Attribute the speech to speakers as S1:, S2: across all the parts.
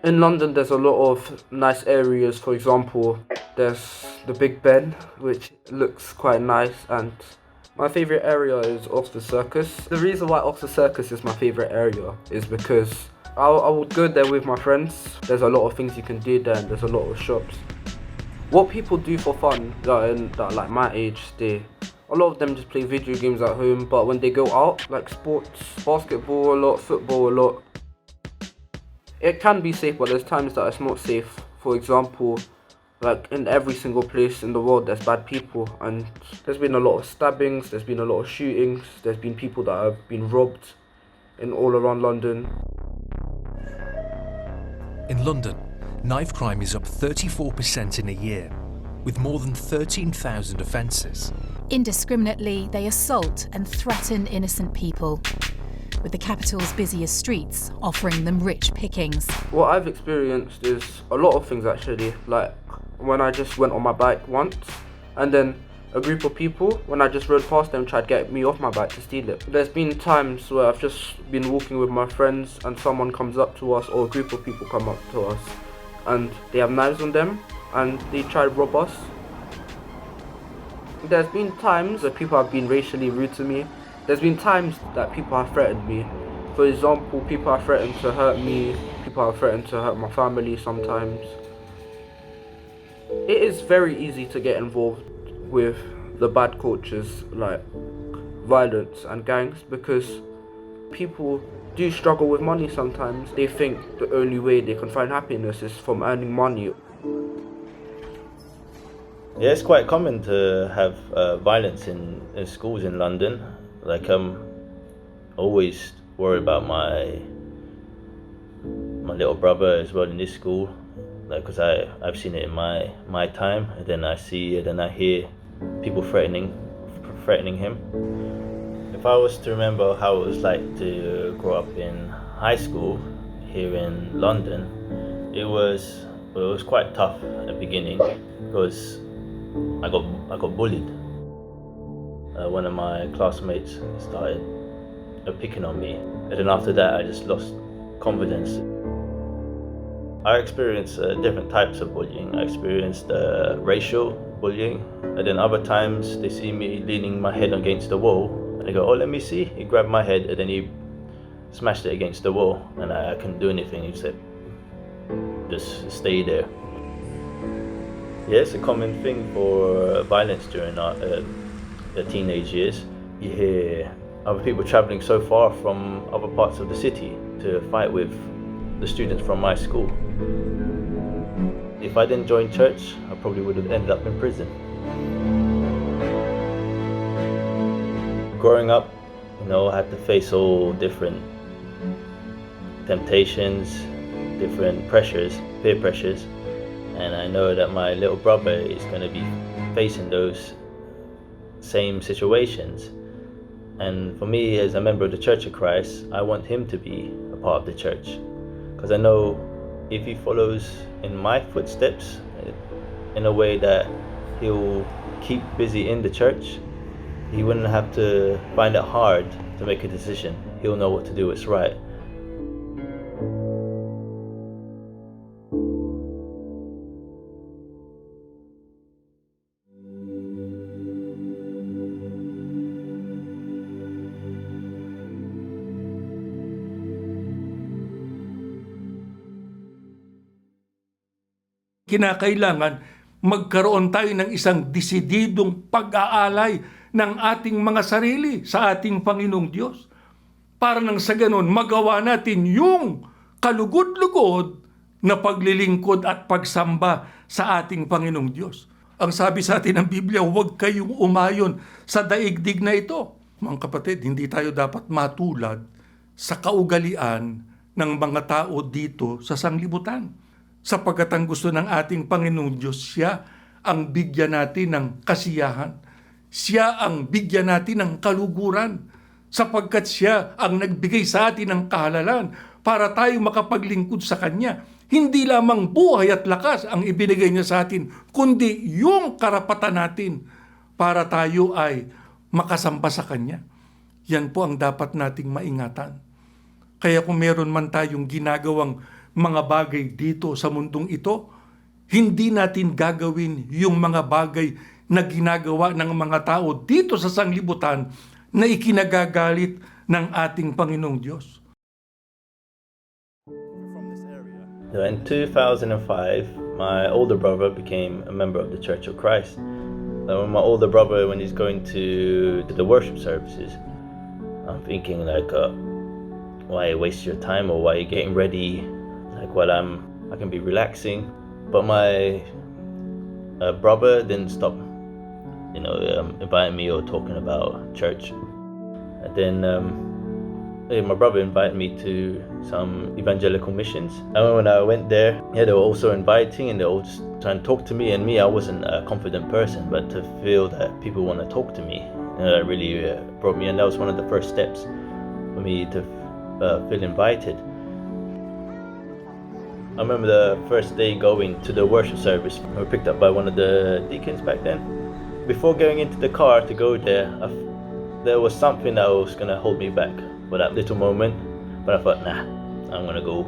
S1: In London, there's a lot of nice areas. For example, there's the Big Ben, which looks quite nice, and my favorite area is Oxford Circus. The reason why Oxford Circus is my favorite area is because I would go there with my friends. There's a lot of things you can do there, and there's a lot of shops. What people do for fun that are like my age, a lot of them just play video games at home, but when they go out, like sports, basketball a lot, football a lot, it can be safe, but there's times that it's not safe. For example, like in every single place in the world there's bad people, and there's been a lot of stabbings, there's been a lot of shootings, there's been people that have been robbed in all around London.
S2: In London, knife crime is up 34% in a year, with more than 13,000 offences.
S3: Indiscriminately, they assault and threaten innocent people, with the capital's busiest streets offering them rich pickings.
S1: What I've experienced is a lot of things actually, like when I just went on my bike once, and then a group of people, when I just rode past them, tried to get me off my bike to steal it. There's been times where I've just been walking with my friends and someone comes up to us, or a group of people come up to us, and they have knives on them and they try to rob us. There's been times where people have been racially rude to me. There's been times that people have threatened me. For example, people have threatened to hurt me, people have threatened to hurt my family sometimes. It is very easy to get involved with the bad cultures like violence and gangs, because people do struggle with money sometimes. They think the only way they can find happiness is from earning money.
S4: Yeah, it's quite common to have violence in schools in London. Like I'm always worried about my little brother as well in this school, like because I've seen it in my time, and then I see it and I hear people threatening him. If I was to remember how it was like to grow up in high school here in London, it was quite tough at the beginning because I got bullied. One of my classmates started picking on me, and then after that I just lost confidence. I experienced different types of bullying. I experienced racial bullying, and then other times they see me leaning my head against the wall and they go, "Oh, let me see." He grabbed my head and then he smashed it against the wall, and I couldn't do anything. He said, "Just stay there." Yeah, it's a common thing for violence during the teenage years. You hear other people traveling so far from other parts of the city to fight with the students from my school. If I didn't join church, I probably would have ended up in prison. Growing up, I had to face all different temptations, different pressures, peer pressures, and I know that my little brother is going to be facing those same situations. And for me, as a member of the Church of Christ, I want him to be a part of the church, because I know if he follows in my footsteps in a way that he'll keep busy in the church, he wouldn't have to find it hard to make a decision. He'll know what to do, it's right.
S5: Kinakailangan magkaroon tayo ng isang desididong pag-aalay ng ating mga sarili sa ating Panginoong Diyos, para nang sa ganon magawa natin yung kalugod-lugod na paglilingkod at pagsamba sa ating Panginoong Diyos. Ang sabi sa atin ng Biblia, huwag kayong umayon sa daigdig na ito. Mga kapatid, hindi tayo dapat matulad sa kaugalian ng mga tao dito sa sanglibutan. Sapagkat ang gusto ng ating Panginoong Diyos, siya ang bigyan natin ng kasiyahan. Siya ang bigyan natin ng kaluguran. Sapagkat siya ang nagbigay sa atin ng kahalalan para tayo makapaglingkod sa Kanya. Hindi lamang buhay at lakas ang ibinigay niya sa atin, kundi yung karapatan natin para tayo ay makasamba sa Kanya. Yan po ang dapat nating maingatan. Kaya kung meron man tayong ginagawang mga bagay dito sa mundong ito, hindi natin gagawin yung mga bagay na ginagawa ng mga tao dito sa sanglibutan na ikinagagalit ng ating Panginoong Diyos.
S4: So in 2005, my older brother became a member of the Church of Christ. When my older brother, when he's going to the worship services, I'm thinking like, why waste your time, or why are you getting ready? Like, well, I can be relaxing. But my brother didn't stop, inviting me or talking about church. And then my brother invited me to some evangelical missions. And when I went there, they were also inviting, and they were all just trying to talk to me. And me, I wasn't a confident person, but to feel that people want to talk to me, that really brought me. And that was one of the first steps for me to feel invited. I remember the first day going to the worship service. We were picked up by one of the deacons back then. Before going into the car to go there, there was something that was going to hold me back for that little moment. But I thought, nah, I'm going to go.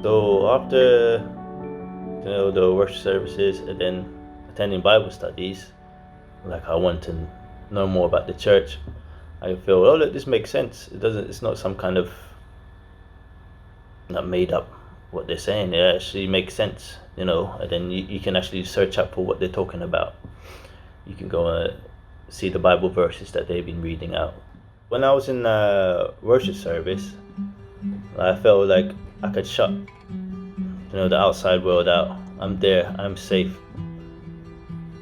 S4: So after the worship services and then attending Bible studies, like I want to know more about the church. I feel, oh look, this makes sense. It's not some kind of not made up what they're saying. It actually makes sense, and then you can actually search up for what they're talking about. You can go and see the Bible verses that they've been reading out. When I was in worship service, I felt like I could shut the outside world out. I'm there, I'm safe.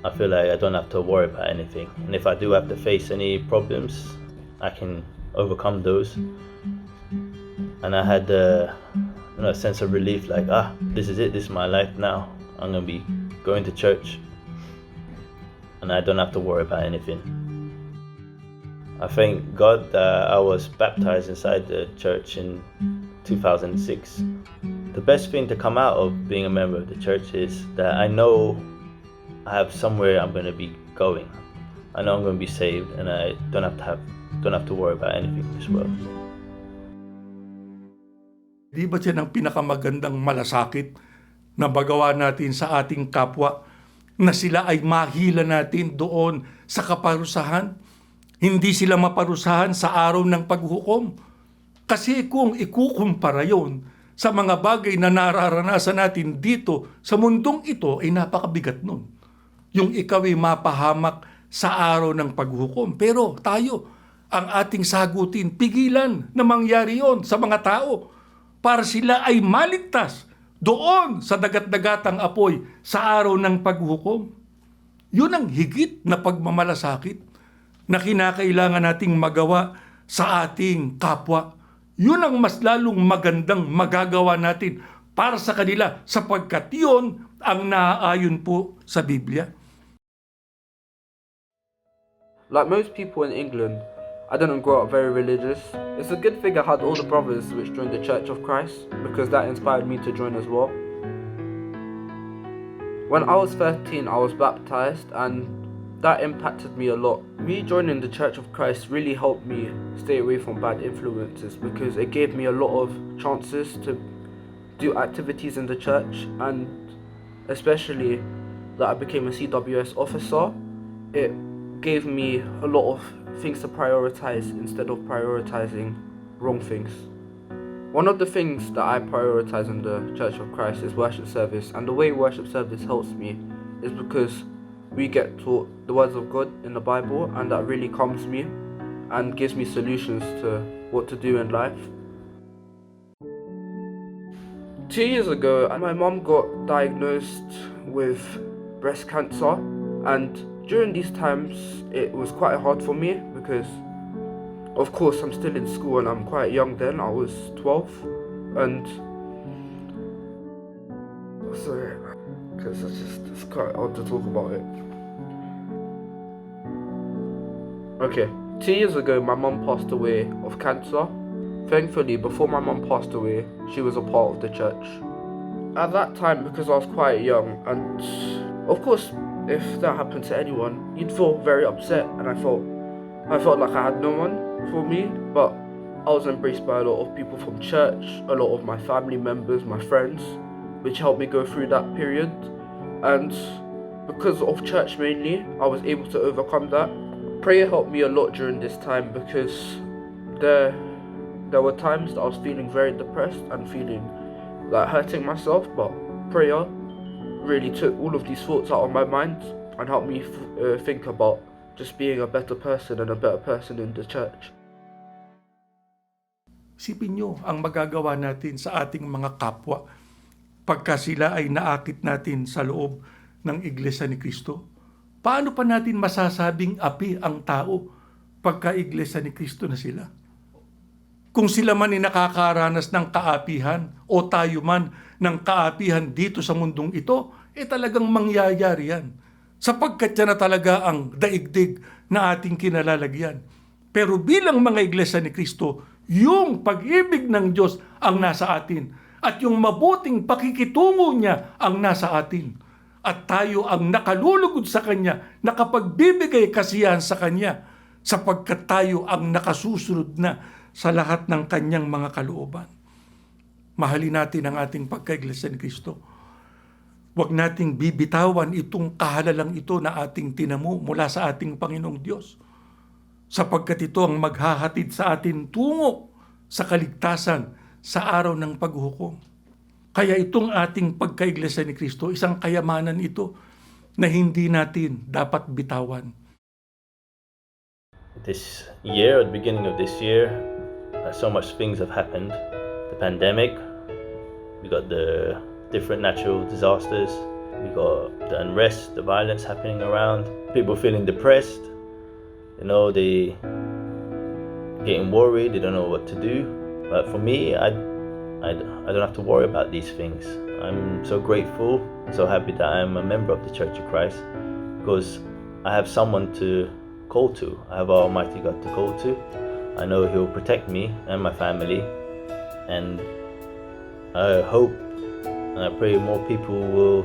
S4: I feel like I don't have to worry about anything, and if I do have to face any problems, I can overcome those. And I had a sense of relief, like, this is it, this is my life now. I'm going to be going to church, and I don't have to worry about anything. I thank God that I was baptized inside the church in 2006. The best thing to come out of being a member of the church is that I know I have somewhere I'm going to be going. I know I'm going to be saved, and I don't have to worry about anything in this world.
S5: Di ba siya ng pinakamagandang malasakit na magawa natin sa ating kapwa, na sila ay mahila natin doon sa kaparusahan? Hindi sila maparusahan sa araw ng paghukom. Kasi kung ikukumpara yon sa mga bagay na nararanasan natin dito sa mundong ito, ay napakabigat nun. Yung ikaw ay mapahamak sa araw ng paghukom. Pero tayo, ang ating sagutin, pigilan na mangyari yon sa mga tao, para sila ay maligtas doon sa dagat-dagatang apoy sa araw ng paghukom. Yun ang higit na pagmamalasakit na kinakailangan nating magawa sa ating kapwa. Yun ang mas lalong magandang magagawa natin para sa kanila, sapagkat yun ang naaayon po sa Biblia.
S1: Like most people in England, I didn't grow up very religious. It's a good thing I had older brothers which joined the Church of Christ, because that inspired me to join as well. When I was 13, I was baptized, and that impacted me a lot. Me joining the Church of Christ really helped me stay away from bad influences, because it gave me a lot of chances to do activities in the church, and especially that I became a CWS officer. It gave me a lot of things to prioritize instead of prioritizing wrong things. One of the things that I prioritize in the Church of Christ is worship service, and the way worship service helps me is because we get taught the words of God in the Bible, and that really calms me and gives me solutions to what to do in life. 2 years ago, my mom got diagnosed with breast cancer, and during these times it was quite hard for me because of course I'm still in school and I'm quite young then. I was 12, and sorry, because it's quite hard to talk about it. Okay, 2 years ago my mum passed away of cancer. Thankfully, before my mum passed away, she was a part of the church. At that time, because I was quite young, and of course if that happened to anyone, you'd feel very upset, and I felt like I had no one for me. But I was embraced by a lot of people from church, a lot of my family members, my friends, which helped me go through that period. And because of church mainly, I was able to overcome that. Prayer helped me a lot during this time because there were times that I was feeling very depressed and feeling like hurting myself, but prayer really took all of these thoughts out of my mind and helped me think about just being a better person and a better person in the church.
S5: Isipin nyo ang magagawa natin sa ating mga kapwa pagka sila ay naakit natin sa loob ng Iglesia ni Cristo. Paano pa natin masasabing api ang tao pagka Iglesia ni Cristo na sila? Kung sila man ay nakakaranas ng kaapihan o tayo man ng kaapihan dito sa mundong ito, talagang mangyayari yan. Sapagkat yan na talaga ang daigdig na ating kinalalagyan. Pero bilang mga Iglesia ni Cristo, yung pag-ibig ng Diyos ang nasa atin at yung mabuting pakikitungo niya ang nasa atin. At tayo ang nakalulugod sa Kanya, nakapagbibigay kasiyahan sa Kanya, sapagkat tayo ang nakasusunod na sa lahat ng Kanyang mga kalooban. Mahalin natin ang ating pagka-Iglesia ni Cristo. Huwag nating bibitawan itong kahalalang ito na ating tinamo mula sa ating Panginoong Diyos, sapagkat ito ang maghahatid sa atin tungo sa kaligtasan sa araw ng paghuhukom. Kaya itong ating pagka-Iglesia ni Cristo, isang kayamanan ito na hindi natin dapat bitawan.
S4: This year, at the beginning of this year, so much things have happened. The pandemic, we got the different natural disasters, we got the unrest, the violence happening around, people feeling depressed, they getting worried, they don't know what to do. But for me, I don't have to worry about these things. I'm so grateful, so happy that I'm a member of the Church of Christ, because I have someone to call to. I have Almighty God to call to. I know He'll protect me and my family, and I hope and I pray more people will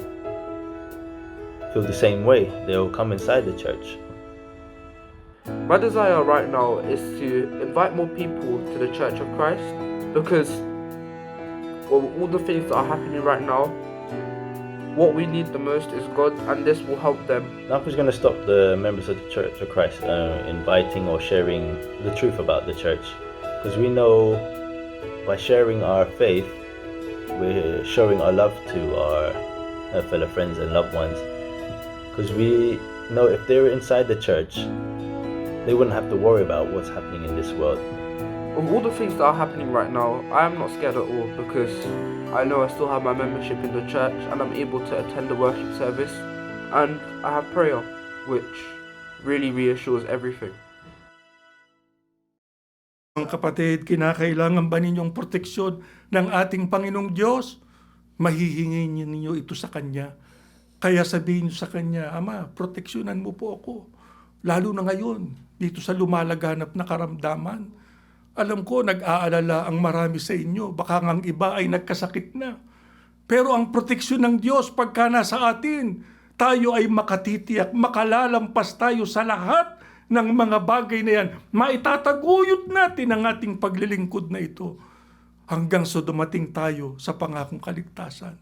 S4: feel the same way. They'll come inside the church.
S1: My desire right now is to invite more people to the Church of Christ, because all the things that are happening right now, what we need the most is God, and this will help them.
S4: Nothing's going to stop the members of the Church of Christ inviting or sharing the truth about the church, because we know by sharing our faith, we're showing our love to our fellow friends and loved ones, because we know if they're inside the church, they wouldn't have to worry about what's happening in this world.
S1: Of all the things that are happening right now, I am not scared at all, because I know I still have my membership in the church and I'm able to attend the worship service, and I have prayer, which really reassures everything.
S5: Mga kapatid, kinakailangan ba ninyong proteksyon ng ating Panginoong Diyos? Mahihingi ninyo ito sa Kanya. Kaya sabihin niyo sa Kanya, Ama, proteksyonan mo po ako. Lalo na ngayon, dito sa lumalaganap na karamdaman. Alam ko, nag-aalala ang marami sa inyo. Baka ngang iba ay nagkasakit na. Pero ang proteksyon ng Diyos pagka nasa atin, tayo ay makatitiyak, makalalampas tayo sa lahat ng mga bagay na yan. Maitataguyod natin ang ating paglilingkod na ito hanggang sa dumating tayo sa pangakong kaligtasan.